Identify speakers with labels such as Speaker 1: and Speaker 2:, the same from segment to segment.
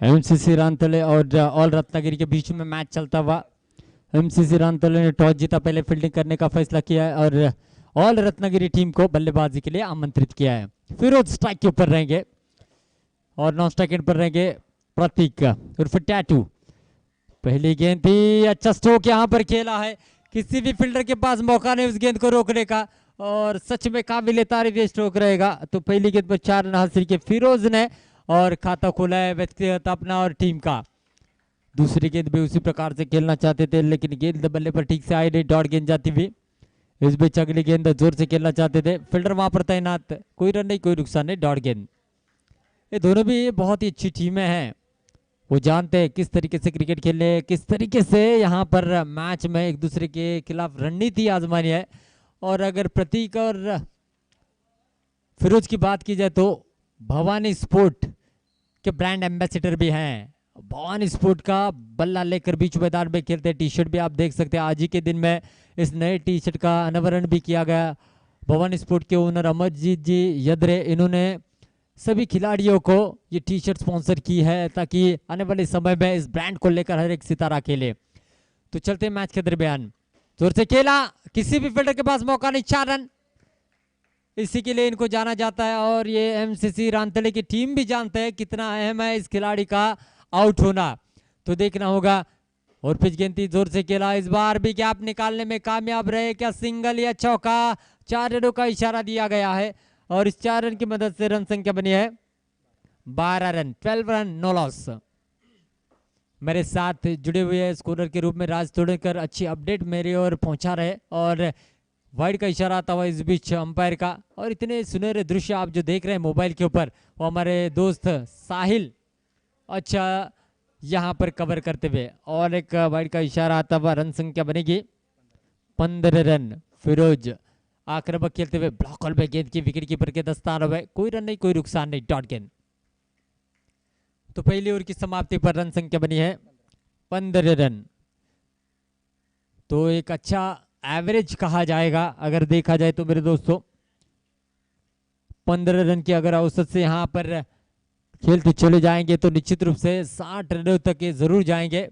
Speaker 1: MCC रांतले और all Ratnagiri के बीच में मैच चलता हुआ। एमसीसी रांतले ने टॉस जीता, पहले फील्डिंग करने का फैसला किया है और ऑल रत्नागिरी टीम को बल्लेबाजी के लिए आमंत्रित किया है। फिरोज स्ट्राइक के ऊपर रहेंगे और नॉन स्ट्राइक एंड पर रहेंगे प्रतीक उर्फ टैटू। पहली गेंद थी, अच्छा स्ट्रोक यहाँ पर खेला है, किसी भी फील्डर के पास मौका नहीं उस गेंद को रोकने का और सच में काबिल तारीफ ये स्ट्रोक रहेगा। तो पहली गेंद पर 4 रन हासिल किए फिरोज ने और खाता खोला है व्यक्तिगत अपना और टीम का। दूसरी गेंद भी उसी प्रकार से खेलना चाहते थे लेकिन गेंद बल्ले पर ठीक से आई नहीं, डॉट गेंद जाती हुई। इस बीच अगली गेंद जोर से खेलना चाहते थे, फील्डर वहां पर तैनात, कोई रन नहीं कोई नुकसान नहीं, डॉट गेंद। ये दोनों भी बहुत ही अच्छी टीमें हैं, वो जानते हैं किस तरीके से क्रिकेट खेलने, किस तरीके से यहाँ पर मैच में एक दूसरे के खिलाफ रणनीति आजमानी है। और अगर प्रतीक और फिरोज की बात की जाए तो भवानी स्पोर्ट के ब्रांड एम्बेसडर भी हैं। भवानी स्पोर्ट का बल्ला लेकर बीच मैदान में खेलते हैं। टी शर्ट भी आप देख सकते हैं, आज ही के दिन में इस नए टी शर्ट का अनावरण भी किया गया। भवानी स्पोर्ट के ओनर अमरजीत जी यदरे, इन्होंने सभी खिलाड़ियों को ये टी शर्ट स्पॉन्सर की है ताकि आने वाले समय में इस ब्रांड को लेकर हर एक सितारा खेले। तो चलते मैच के दरमियान जोर से खेला, किसी भी फील्डर के पास मौका नहीं, 4 रन, इसी के लिए इनको जाना जाता है। और ये एमसीसी रांतले की टीम भी जानते हैं कितना अहम है इस खिलाड़ी का आउट होना, तो देखना होगा। और पिच गेंद जोर से खेला, इस बार भी गैप निकालने में कामयाब रहे, क्या सिंगल या चौका, 4 रनों का इशारा दिया गया है और इस 4 रन की मदद से रन संख्या बनी है 12 रन, 12 रन नो लॉस। मेरे साथ जुड़े हुए स्कोरर के रूप में राज तोड़कर अच्छी अपडेट मेरे ओर पहुंचा रहे और वाइड का इशारा आता हुआ इस बीच अंपायर का। और इतने सुनहरे दृश्य आप जो देख रहे हैं मोबाइल के ऊपर, वो हमारे दोस्त साहिल अच्छा यहाँ पर कवर करते हुए, और एक वाइड का इशारा आता हुआ, रन संख्या बनेगी 15 रन। फिरोज आक्रामक खेलते हुए ब्लॉक हॉल में गेंद की विकेट कीपर के दस्तार हुए, कोई रन नहीं कोई नुकसान नहीं, डॉट गेंद। तो पहली ओवर की समाप्ति पर रन संख्या बनी है 15 रन। तो एक अच्छा एवरेज कहा जाएगा अगर देखा जाए तो मेरे दोस्तों। 15 रन की अगर औसत से यहाँ पर खेलते चले जाएंगे तो निश्चित रूप से 60 रनों तक ये जरूर जाएंगे।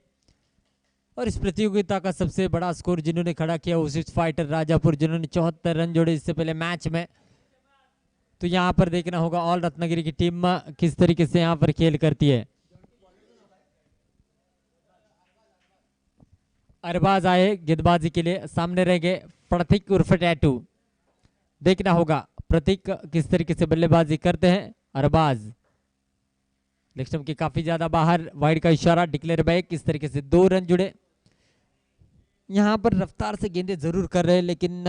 Speaker 1: और इस प्रतियोगिता का सबसे बड़ा स्कोर जिन्होंने खड़ा किया वो स्विच फाइटर राजापुर, जिन्होंने 74 रन जोड़े इससे पहले मैच में। तो यहाँ पर देखना होगा ऑल रत्नागिरी की टीम किस तरीके से यहाँ पर खेल करती है। अरबाज आए गेंदबाजी के लिए, सामने रहेंगे प्रतीक उर्फ टैटू। देखना होगा प्रतीक किस तरीके से बल्लेबाजी करते हैं। अरबाज लेग स्टंप के काफी ज्यादा बाहर, वाइड का इशारा, डिक्लेयर बैक, किस तरीके से 2 रन जुड़े। यहाँ पर रफ्तार से गेंदे जरूर कर रहे हैं लेकिन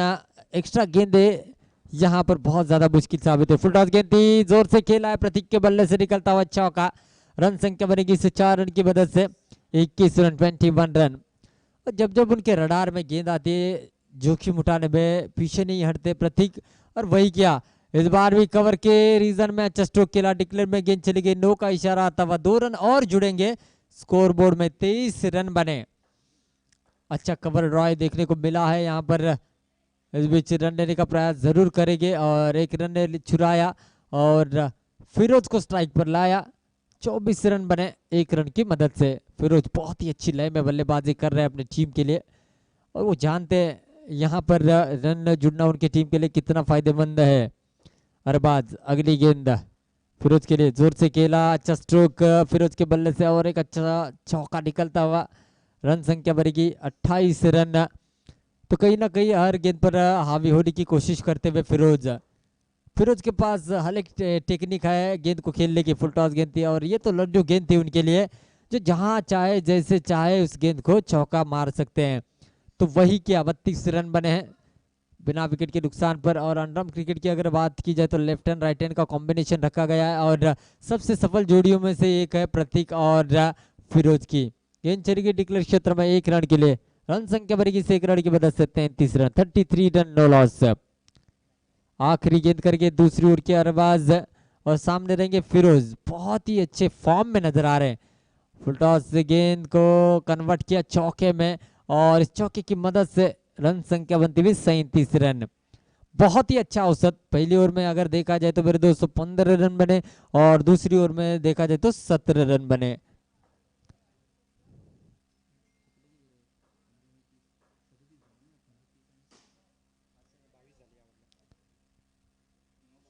Speaker 1: एक्स्ट्रा गेंदे यहाँ पर बहुत ज्यादा मुश्किल साबित है। फुल टॉस गेंद थी, जोर से खेला है, प्रतीक के बल्ले से निकलता हुआ चौका, रन संख्या बनेगी इसे 4 रन की मदद से 21 रन, 21 रन। और जब जब उनके रडार में गेंद आती है जोखिम उठाने में पीछे नहीं हटते प्रतीक, और वही किया इस बार भी कवर के रीजन में अच्छा स्ट्रोक खेला, डिक्लेयर में गेंद चली गई, नो का इशारा आता हुआ, 2 रन और जुड़ेंगे स्कोर बोर्ड में, 23 रन बने। अच्छा कवर ड्रॉय देखने को मिला है यहाँ पर, इस बीच रन लेने का प्रयास जरूर करेंगे और एक रन ने छुड़ाया और फिरोज को स्ट्राइक पर लाया। 24 रन बने 1 रन की मदद से। फिरोज बहुत ही अच्छी लय में बल्लेबाजी कर रहे हैं अपनी टीम के लिए और वो जानते हैं यहाँ पर रन जुड़ना उनकी टीम के लिए कितना फायदेमंद है। अरबाज अगली गेंद फिरोज के लिए, जोर से खेला, अच्छा स्ट्रोक फिरोज के बल्ले से और एक अच्छा चौका निकलता हुआ, रन संख्या बढ़ेगी 28 रन। तो कहीं ना कहीं हर गेंद पर हावी होने की कोशिश करते हुए फिरोज के पास हर एक टेक्निक है गेंद को खेलने की। फुल टॉस गेंद थी और ये तो लड्डू गेंद थी उनके लिए, जो जहां चाहे जैसे चाहे उस गेंद को चौका मार सकते हैं। तो वही क्या 32 रन बने हैं बिना विकेट के नुकसान पर। और अंडरआर्म क्रिकेट की अगर बात की जाए तो लेफ्ट हैंड राइट हैंड का कॉम्बिनेशन रखा गया है और सबसे सफल जोड़ियों में से एक है प्रतीक और फिरोज की। गेंद चली गई डिक्लेयर क्षेत्र में 1 रन के लिए, रन संख्या बढ़ेगी 1 रन की मदद से 33 रन, 33 रन नो लॉस। आखिरी गेंद करके दूसरी ओर के अरबाज और सामने रहेंगे फिरोज, बहुत ही अच्छे फॉर्म में नजर आ रहे हैं। फुल टॉस से गेंद को कन्वर्ट किया चौके में और इस चौके की मदद से रन संख्या बनती हुई 37 रन। बहुत ही अच्छा औसत। पहली ओवर में अगर देखा जाए तो मेरे दोस्तों 15 रन बने और दूसरी ओवर में देखा जाए तो 17 रन बने।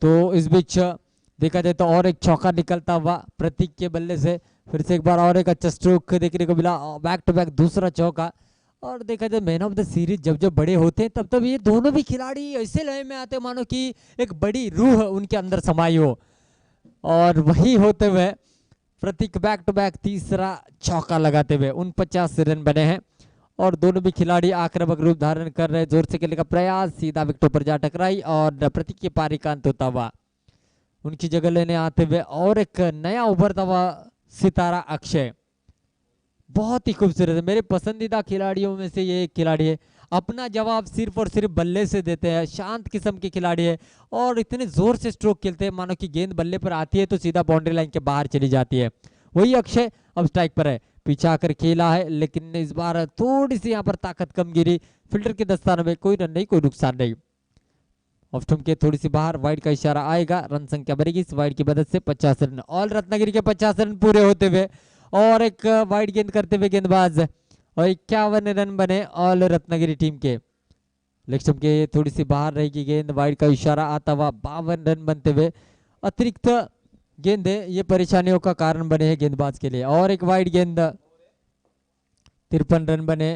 Speaker 1: तो इस बीच देखा जाए तो और एक चौका निकलता हुआ प्रतीक के बल्ले से फिर से एक बार और एक अच्छा स्ट्रोक देखने को मिला। बैक टू बैक दूसरा चौका। और देखा जाए मैन ऑफ द सीरीज जब जब बड़े होते हैं तब तब ये दोनों भी खिलाड़ी ऐसे लय में आते मानो कि एक बड़ी रूह उनके अंदर समाई हो। और वही होते हुए प्रतीक बैक टू बैक तीसरा चौका लगाते हुए 49 रन बने हैं और दोनों भी खिलाड़ी आक्रामक रूप धारण कर रहे। जोर से खेलने का प्रयास सीधा विकेटों पर जा टकराई और प्रतीक की पारी का अंत होता हुआ। उनकी जगह लेने आते हुए और एक नया उभरता हुआ सितारा अक्षय। बहुत ही खूबसूरत है। मेरे पसंदीदा खिलाड़ियों में से ये एक खिलाड़ी है। अपना जवाब सिर्फ और सिर्फ बल्ले से देते हैं। शांत किस्म के खिलाड़ी है और इतने जोर से स्ट्रोक खेलते हैं मानो कि गेंद बल्ले पर आती है तो सीधा बाउंड्री लाइन के बाहर चली जाती है। वही अक्षय अब स्ट्राइक पर है। पीछे आकर खेला है लेकिन इस बार थोड़ी सी यहाँ पर ताकत कम गिरी। फील्डर के दस्ताने में कोई रन नहीं, कोई नुकसान नहीं। ऑफ स्टंप के थोड़ी सी बाहर वाइड का इशारा आएगा। रन संख्या बढ़ेगी इस वाइड की मदद से 50 रन। ऑल रत्नागिरी के 50 रन पूरे होते हुए और एक वाइड गेंद करते हुए गेंदबाज और 51 रन बने ऑल रत्नागिरी टीम के। लेग स्टंप के थोड़ी सी बाहर रहेगी गेंद। वाइड का इशारा आता हुआ 52 रन बनते हुए। अतिरिक्त गेंदे ये परेशानियों का कारण बने हैं गेंदबाज के लिए। और एक वाइड गेंद 53 रन बने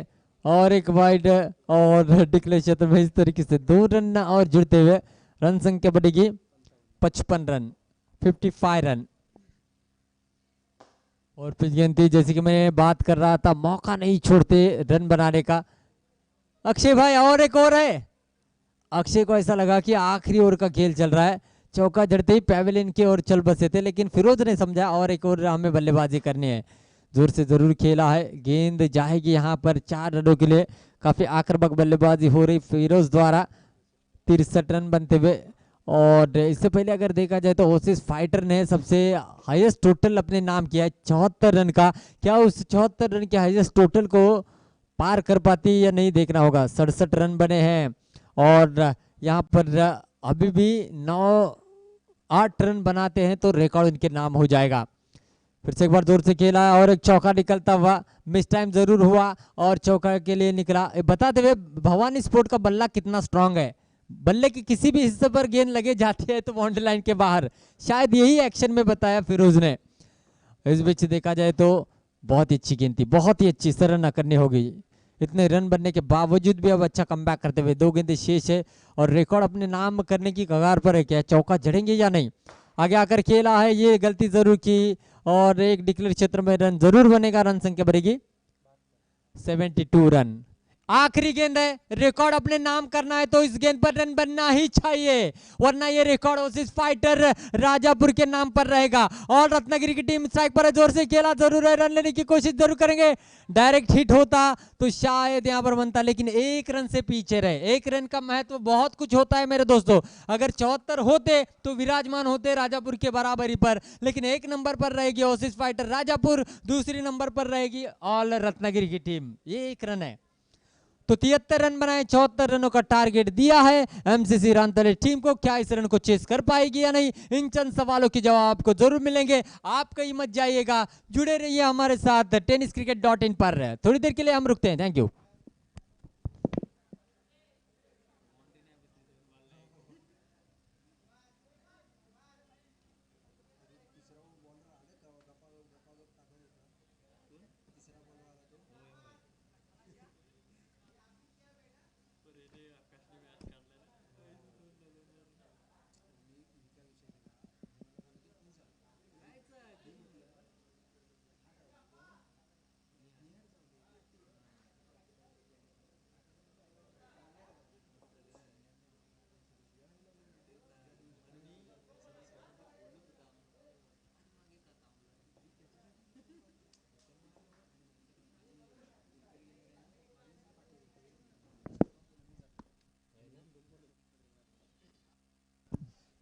Speaker 1: और एक वाइड और डिक्लेयर क्षेत्र में इस तरीके से 2 रन और जुड़ते हुए रन संख्या बढ़ेगी 55 रन 55 रन। और पिच गेंद थी जैसे कि मैं बात कर रहा था, मौका नहीं छोड़ते रन बनाने का। अक्षय भाई और एक और है। अक्षय को ऐसा लगा कि आखिरी ओवर का खेल चल रहा है। चौका जड़ते ही पैवेलियन की ओर चल बसे थे लेकिन फिरोज ने समझा और एक और हमें बल्लेबाजी करनी है। जोर से जरूर खेला है। गेंद जाएगी यहाँ पर 4 रनों के लिए। काफी आक्रामक बल्लेबाजी हो रही फिरोज द्वारा। 63 रन बनते हुए। और इससे पहले अगर देखा जाए तो ओसिस फाइटर ने सबसे हाईएस्ट टोटल अपने नाम किया है 74 रन का। क्या उस 74 रन के हाईएस्ट टोटल को पार कर पाती या नहीं देखना होगा। 67 रन बने हैं और यहाँ पर अभी भी 9-8 रन बनाते हैं तो रिकॉर्ड इनके नाम हो जाएगा। फिर से एक बार जोर से खेला और एक चौका निकलता हुआ। मिस टाइम जरूर हुआ और चौका के लिए निकला। बताते हुए भवानी स्पोर्ट का बल्ला कितना स्ट्रांग है। बल्ले के किसी भी हिस्से पर गेंद लगे जाती है तो बाउंड्री लाइन के बाहर। शायद यही एक्शन में बताया फिरोज ने। इस बीच देखा जाए तो बहुत ही अच्छी गेंद थी, बहुत ही अच्छी। सरना करनी होगी। इतने रन बनने के बावजूद भी अब अच्छा कमबैक करते हुए 2 गेंदें शेष है और रिकॉर्ड अपने नाम करने की कगार पर है। क्या चौका जड़ेंगे या नहीं। आगे आकर खेला है, ये गलती जरूर की और एक डिक्लेयर क्षेत्र में रन जरूर बनेगा। रन संख्या बढ़ेगी 72 रन। आखिरी गेंद है। रिकॉर्ड अपने नाम करना है तो इस गेंद पर रन बनना ही चाहिए वरना ये रिकॉर्ड ओसिस फाइटर राजापुर के नाम पर रहेगा। और रत्नागिरी की टीम स्ट्राइक पर है। जोर से खेला जरूर है, रन लेने की कोशिश जरूर करेंगे। डायरेक्ट हिट होता तो शायद यहां पर बनता लेकिन 1 रन से पीछे रहे। 1 रन का महत्व बहुत कुछ होता है मेरे दोस्तों। अगर 74 होते तो विराजमान होते राजापुर के बराबरी पर, लेकिन 1 नंबर पर रहेगी ओसिस फाइटर राजापुर, दूसरी नंबर पर रहेगी ऑल रत्नागिरी की टीम। ये 1 रन है तो 73 रन बनाए। 74 रनों का टारगेट दिया है एमसीसी रांतले टीम को। क्या इस रन को चेस कर पाएगी या नहीं, इन चंद सवालों के जवाब आपको जरूर मिलेंगे। आप कहीं मत जाइएगा, जुड़े रहिए हमारे साथ tenniscricket.in पर। थोड़ी देर के लिए हम रुकते हैं। Thank you.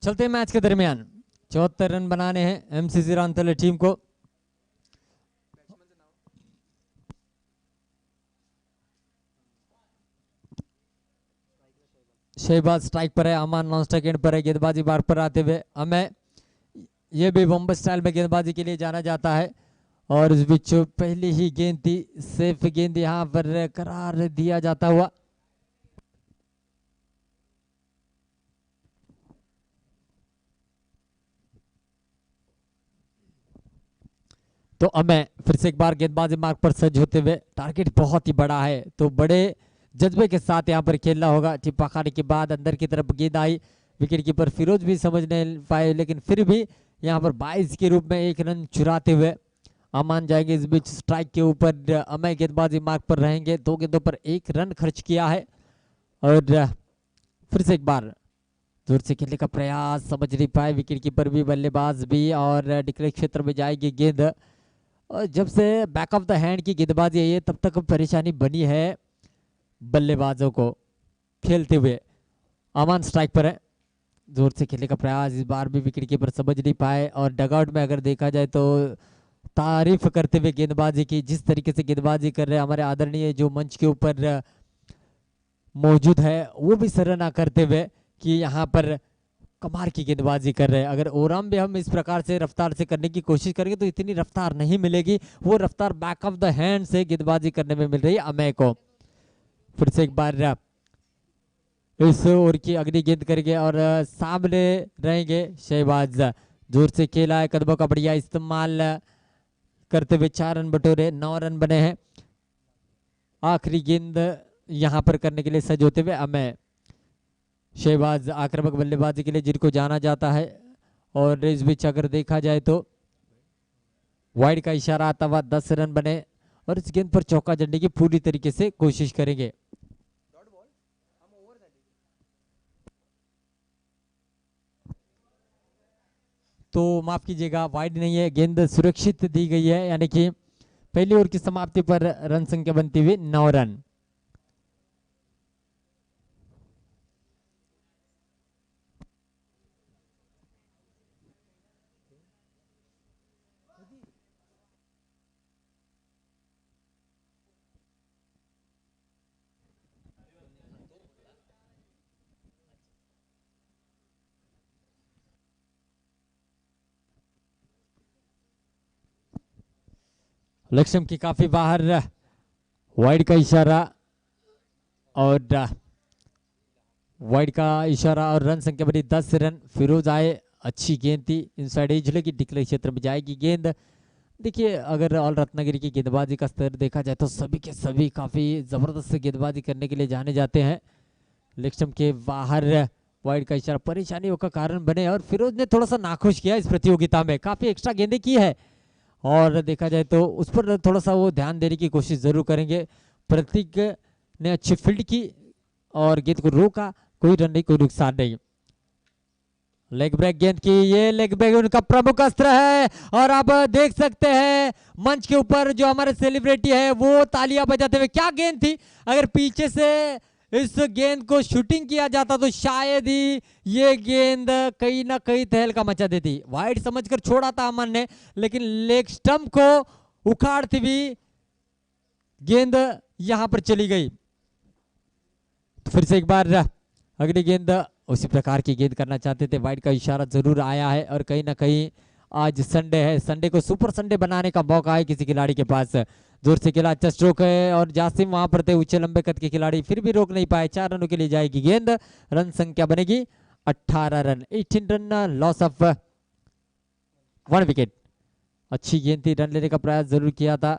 Speaker 1: चलते हैं मैच के दरमियान। 74 रन बनाने हैं एमसीसी रांतले टीम को। शहबाज स्ट्राइक पर है, अमान नॉन स्ट्राइक एंड पर है, गेंदबाजी बार पर आते हुए हमें ये भी बॉम्बे स्टाइल में गेंदबाजी के लिए जाना जाता है। और इस बीच पहली ही गेंद थी, सेफ गेंद यहाँ पर करार दिया जाता हुआ। तो अब मैं फिर से एक बार गेंदबाजी मार्ग पर सज्ज होते हुए, टारगेट बहुत ही बड़ा है तो बड़े जज्बे के साथ यहाँ पर खेलना होगा। चिप्पा खाने के बाद अंदर की तरफ गेंद आई, विकेट कीपर फिरोज भी समझ नहीं पाए, लेकिन फिर भी यहाँ पर 22 के रूप में एक रन चुराते हुए अमान जाएंगे। इस बीच स्ट्राइक के ऊपर अमय गेंदबाजी मार्ग पर रहेंगे, 2 गेंदों पर 1 रन खर्च किया है। और फिर से एक बार दूर से खेलने का प्रयास, समझ नहीं पाए विकेट कीपर भी बल्लेबाज भी, और डिक्लेयर क्षेत्र में जाएगी गेंद। और जब से बैक ऑफ द हैंड की गेंदबाजी है तब तक परेशानी बनी है बल्लेबाजों को खेलते हुए। अमान स्ट्राइक पर है, जोर से खेलने का प्रयास, इस बार भी विकेट कीपर समझ नहीं पाए। और डगआउट में अगर देखा जाए तो तारीफ करते हुए गेंदबाजी की, जिस तरीके से गेंदबाजी कर रहे हैं हमारे आदरणीय जो मंच के ऊपर मौजूद है, वो भी सराहना करते हुए कि यहाँ पर कमाल की गेंदबाजी कर रहे हैं। अगर ओरम में हम इस प्रकार से रफ्तार से करने की कोशिश करेंगे तो इतनी रफ्तार नहीं मिलेगी, वो रफ्तार बैक ऑफ द हैंड से गेंदबाजी करने में मिल रही है अमय को। फिर से एक बार इस ओवर की अगली गेंद करेंगे और सामने रहेंगे शहबाज। जोर से खेला है, कदमों का बढ़िया इस्तेमाल करते हुए 4 रन बटोरे, 9 रन बने हैं। आखिरी गेंद यहाँ पर करने के लिए सज होते हुए अमय। शहबाज आक्रामक बल्लेबाजी के लिए जिनको जाना जाता है। और इस बीच अगर देखा जाए तो वाइड का इशारा आता हुआ 10 रन बने, और इस गेंद पर चौका जड़ने की पूरी तरीके से कोशिश करेंगे। तो माफ कीजिएगा, वाइड नहीं है, गेंद सुरक्षित दी गई है, यानी कि पहली ओवर की समाप्ति पर रन संख्या बनती हुई 9 रन। लक्ष्यम की काफी बाहर, वाइड का इशारा और वाइड का इशारा और रन संख्या बनी 10 रन। फिरोज आए, अच्छी गेंद थी, इनसाइड एज लगी, डिक्लेयर क्षेत्र में जाएगी गेंद। देखिए अगर ऑल रत्नागिरी की गेंदबाजी का स्तर देखा जाए तो सभी के सभी काफी जबरदस्त गेंदबाजी करने के लिए जाने जाते हैं। लक्ष्यम के बाहर, वाइड का इशारा परेशानियों का कारण बने, और फिरोज ने थोड़ा सा नाखुश किया इस प्रतियोगिता में, काफी एक्स्ट्रा गेंदें की है, और देखा जाए तो उस पर थोड़ा सा वो ध्यान देने की कोशिश जरूर करेंगे। प्रतीक ने अच्छी फील्ड की और गेंद को रोका, कोई रन नहीं, कोई नुकसान नहीं। लेग ब्रेक गेंद की, ये लेग ब्रेक उनका प्रमुख अस्त्र है, और आप देख सकते हैं मंच के ऊपर जो हमारे सेलिब्रिटी है वो तालियां बजाते हुए। क्या गेंद थी, अगर पीछे से इस गेंद को शूटिंग किया जाता तो शायद ही ये गेंद कहीं ना कहीं तहलका मचा देती। वाइड समझकर छोड़ा था अमन ने, लेकिन लेग स्टंप को उखाड़ती हुई गेंद यहां पर चली गई। तो फिर से एक बार अगली गेंद, उसी प्रकार की गेंद करना चाहते थे, वाइड का इशारा जरूर आया है, और कहीं ना कहीं आज संडे है, संडे को सुपर संडे बनाने का मौका है किसी खिलाड़ी के पास। जोर से खेला, अच्छा स्ट्रोक है, और जासिम वहां पर थे, ऊंचे लंबे कद के खिलाड़ी, फिर भी रोक नहीं पाए। 4 रनों के लिए जाएगी गेंद, रन संख्या बनेगी 18 run, 18 run, loss of 1 wicket. अच्छी गेंद थी, रन लेने का प्रयास जरूर किया था,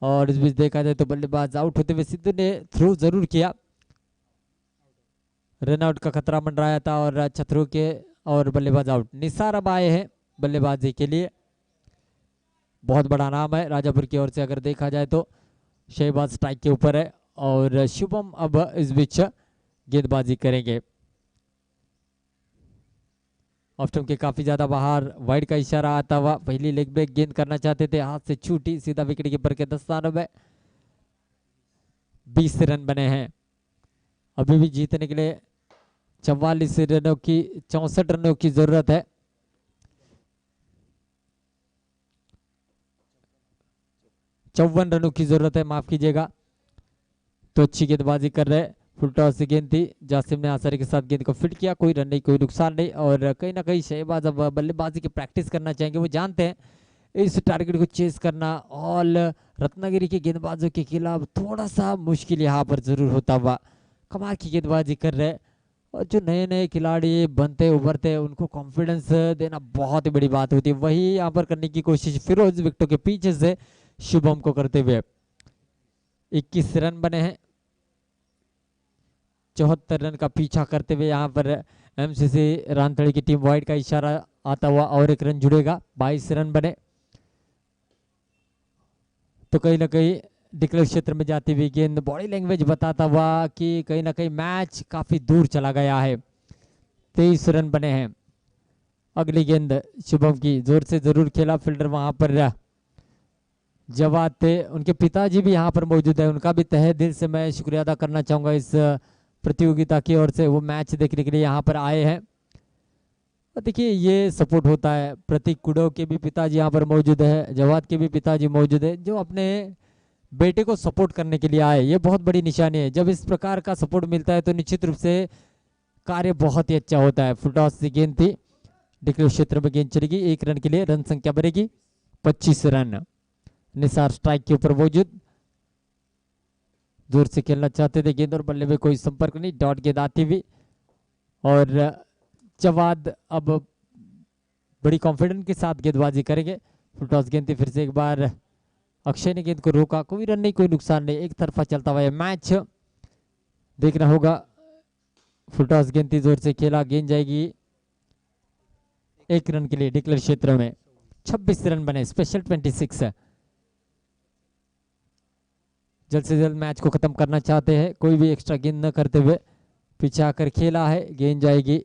Speaker 1: और इस बीच देखा जाए तो बल्लेबाज आउट होते हुए सिद्धू ने थ्रो जरूर किया, रन आउट का खतरा मंडराया था, और अच्छा थ्रो के और बल्लेबाज आउट। निसार अब आए हैं बल्लेबाजी के लिए, बहुत बड़ा नाम है राजापुर की ओर से अगर देखा जाए तो। शहबाज स्ट्राइक के ऊपर है, और शुभम अब इस बीच गेंदबाजी करेंगे। ऑफ स्टंप के काफी ज्यादा बाहर, वाइड का इशारा आता हुआ, पहली लेग ब्रेक गेंद करना चाहते थे, हाथ से छूटी, सीधा विकेट कीपर के दस्तानों में। 20 रन बने हैं, अभी भी जीतने के लिए 44 रनों की, 64 रनों की जरूरत है। चौवन रनों की जरूरत है, माफ कीजिएगा। तो अच्छी गेंदबाजी कर रहे, फुल टॉस से गेंद थी, जासिम ने आसानी के साथ गेंद को फिट किया, कोई रन नहीं, कोई नुकसान नहीं। और कहीं ना कहीं शहबाज अब बल्लेबाजी की प्रैक्टिस करना चाहेंगे, वो जानते हैं इस टारगेट को चेस करना ऑल रत्नागिरी के गेंदबाजों के खिलाफ थोड़ा सा मुश्किल यहाँ पर जरूर होता हुआ। कमाल की गेंदबाजी कर रहे हैं, और जो नए नए खिलाड़ी बनते उभरते हैं उनको कॉन्फिडेंस देना बहुत ही बड़ी बात होती है। वही यहाँ पर करने की कोशिश फिरोज विकेटों के पीछे से शुभम को करते हुए। 21 रन बने हैं, 74 रन का पीछा करते हुए यहाँ पर एमसीसी रानथड़ी की टीम वाइड का इशारा आता हुआ और एक रन जुड़ेगा। 22 रन बने, तो कहीं ना कहीं डिक्लेयर क्षेत्र में जाती हुई गेंद बॉडी लैंग्वेज बताता हुआ कि कहीं ना कहीं मैच काफी दूर चला गया है। 23 रन बने हैं। अगली गेंद शुभम की, जोर से जरूर खेला, फील्डर वहां पर जवाब थे, उनके पिताजी भी यहाँ पर मौजूद है, उनका भी तहे दिल से मैं शुक्रिया अदा करना चाहूंगा इस प्रतियोगिता की ओर से। वो मैच देखने के लिए यहाँ पर आए हैं। देखिए ये सपोर्ट होता है, प्रतीक कुडो के भी पिताजी यहाँ पर मौजूद है, जवाद के भी पिताजी मौजूद है, जो अपने बेटे को सपोर्ट करने के लिए आए। ये बहुत बड़ी निशानी है, जब इस प्रकार का सपोर्ट मिलता है तो निश्चित रूप से कार्य बहुत ही अच्छा होता है। फुल टॉस से गेंद थी, डिक्लेयर क्षेत्र में गेंद चलेगी, 1 रन के लिए रन संख्या बनेगी 25 रन। निसार स्ट्राइक के ऊपर मौजूद, जोर से खेलना चाहते थे गेंद और बल्ले में कोई संपर्क नहीं, डॉट गेंद आती हुई। और जवाद अब बड़ी कॉन्फिडेंस के साथ गेंदबाजी करेंगे। फुल टॉस गेंद थी, फिर से एक बार अक्षय ने गेंद को रोका, कोई रन नहीं, कोई नुकसान नहीं, एक तरफा चलता हुआ मैच देखना होगा। फुल टॉस गेंद थी, जोर से खेला, गेंद जाएगी 1 रन के लिए डिक्लेयर क्षेत्र में। 26 रन बने, स्पेशल 26 है। जल्द से जल्द मैच को खत्म करना चाहते हैं, कोई भी एक्स्ट्रा गेंद न करते हुए पीछे आकर खेला है। गेंद जाएगी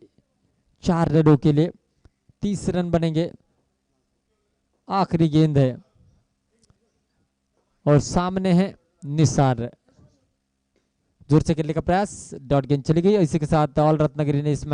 Speaker 1: 4 रनों के लिए, 30 रन बनेंगे। आखिरी गेंद है और सामने है निसार, जोर से खेलने का प्रयास, डॉट गेंद चली गई। इसी के साथ ऑल रत्नागिरी ने इस मैच